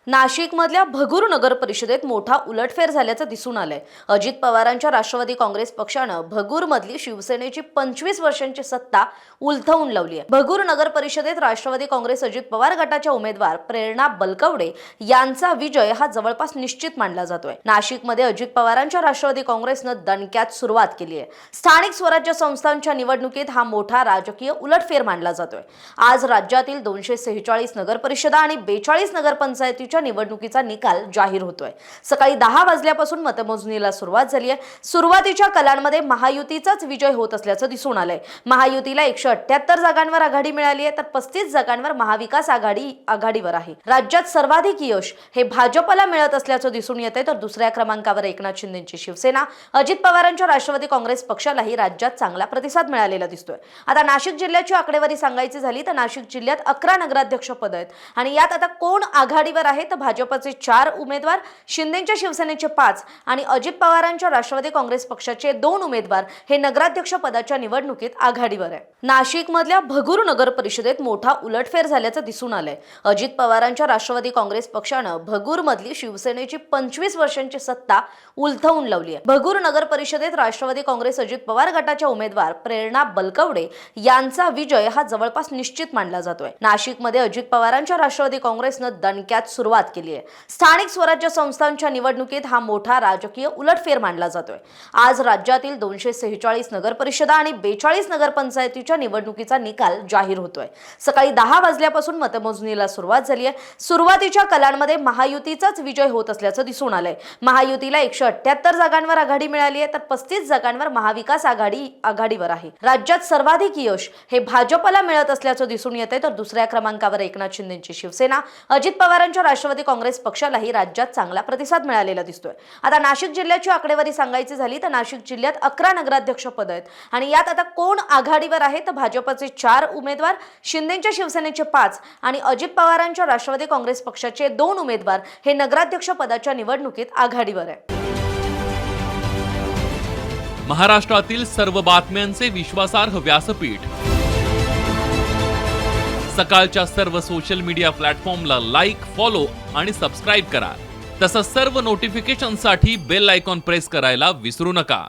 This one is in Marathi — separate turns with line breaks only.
नाशिकमधल्या भगूर नगर परिषदेत मोठा उलटफेर झाल्याचं दिसून आलंय। अजित पवारांच्या राष्ट्रवादी काँग्रेस पक्षानं भगूरमधली शिवसेनेची 25 वर्षांची सत्ता उलथवून लावली आहे। भगूर नगर परिषदेत राष्ट्रवादी काँग्रेस अजित पवार गटाच्या उमेदवार प्रेरणा बलकवडे यांचा विजय हा जवळपास निश्चित मानला जातोय। नाशिकमध्ये अजित पवारांच्या राष्ट्रवादी काँग्रेसनं दणक्यात सुरुवात केली आहे। स्थानिक स्वराज्य संस्थांच्या निवडणुकीत हा मोठा राजकीय उलटफेर मानला जातोय। आज राज्यातील 246 नगर परिषदा आणि 42 नगरपंचायतीच्या निवडणुकीचा निकाल जाहीर होतोय। सकाळी 10 वाजल्यापासून मतमोजणीला सुरुवात झाली आहे। सुरुवातीच्या कलांमध्ये महायुतीचाच विजय होत असल्याचं दिसून आलंय। महायुतीला 178 जागांवर आघाडी मिळाली आहे, तर 35 जागांवर महाविकास आघाडी आघाडीवर आहे। राज्यात सर्वाधिक यश हे भाजपला मिळत असल्याचं दिसून येतंय, तर दुसऱ्या क्रमांकावर एकनाथ शिंदेची शिवसेना, अजित पवारांच्या राष्ट्रवादी काँग्रेस पक्षालाही राज्यात चांगला प्रतिसाद मिळालेला दिसतोय। आता नाशिक जिल्ह्याची आकडेवारी सांगायची झाली तर नाशिक जिल्ह्यात 11 नगराध्यक्ष पद आहेत आणि यात आता कोण आघाडीवर आहे तर भाजपचे 4 उमेदवार, शिंदेच्या शिवसेनेचे 5 आणि अजित पवारांच्या राष्ट्रवादी काँग्रेस पक्षाचे 2 उमेदवार हे नगराध्यक्ष पदाच्या निवडणुकीत आघाडीवर आहे। नाशिकमधल्या भगूर नगर परिषदेत मोठा उलटफेर झाल्याचं दिसून आलंय। अजित पवारांच्या राष्ट्रवादी काँग्रेस पक्षानं भगूरमधली शिवसेनेची 25 वर्षांची सत्ता उलथवून लावली आहे। भगूर नगर परिषदेत राष्ट्रवादी काँग्रेस अजित पवार गटाच्या उमेदवार प्रेरणा बलकवडे यांचा विजय हा जवळपास निश्चित मानला जातोय। नाशिकमध्ये अजित पवारांच्या राष्ट्रवादी काँग्रेसनं दणक्यात सुरुवात केली आहे। स्थानिक स्वराज्य संस्थांच्या निवडणुकीत हा मोठा राजकीय उलटफेर मानला जातोय। आज राज्यातील 246 नगर परिषदा आणि 42 नगरपंचायतीच्या निवडणुकीचा निकाल जाहीर होतोय। सकाळी 10 वाजल्यापासून मतमोजणीला सुरुवात झाली आहे। सुरुवातीच्या कलांमध्ये महायुतीचाच विजय होत असल्याचं दिसून आलंय। महायुतीला 178 जागांवर आघाडी मिळाली आहे, तर 35 जागांवर महाविकास आघाडी आघाडीवर आहे। राज्यात सर्वाधिक यश हे भाजपला मिळत असल्याचं दिसून येतंय, तर दुसऱ्या क्रमांकावर एकनाथ शिंदेची शिवसेना, अजित पवारांच्या राष्ट्रवादी काँग्रेस पक्षालाही राज्यात चांगला प्रतिसाद मिळालेला दिसतोय। आता नाशिक जिल्ह्याची आकडेवारी सांगायची झाली तर नाशिक जिल्ह्यात 11 नगराध्यक्ष पद आहेत आणि यात आता कोण आघाडीवर आहे तर भाजपचे 4 उमेदवार, शिंदेच्या शिवसेनेचे 5 आणि अजित पवारांच्या राष्ट्रवादी काँग्रेस पक्षाचे 2 उमेदवार हे नगराध्यक्ष पदाच्या निवडणुकीत आघाडीवर आहे।
महाराष्ट्रातील सर्व बातम्यांचे विश्वासार्ह व्यासपीठ, सकाळच्या सर्व सोशल मीडिया प्लॅटफॉर्मला लाईक, फॉलो आणि सबस्क्राईब करा। तसंच सर्व नोटिफिकेशनसाठी बेल आयकॉन प्रेस करायला विसरू नका।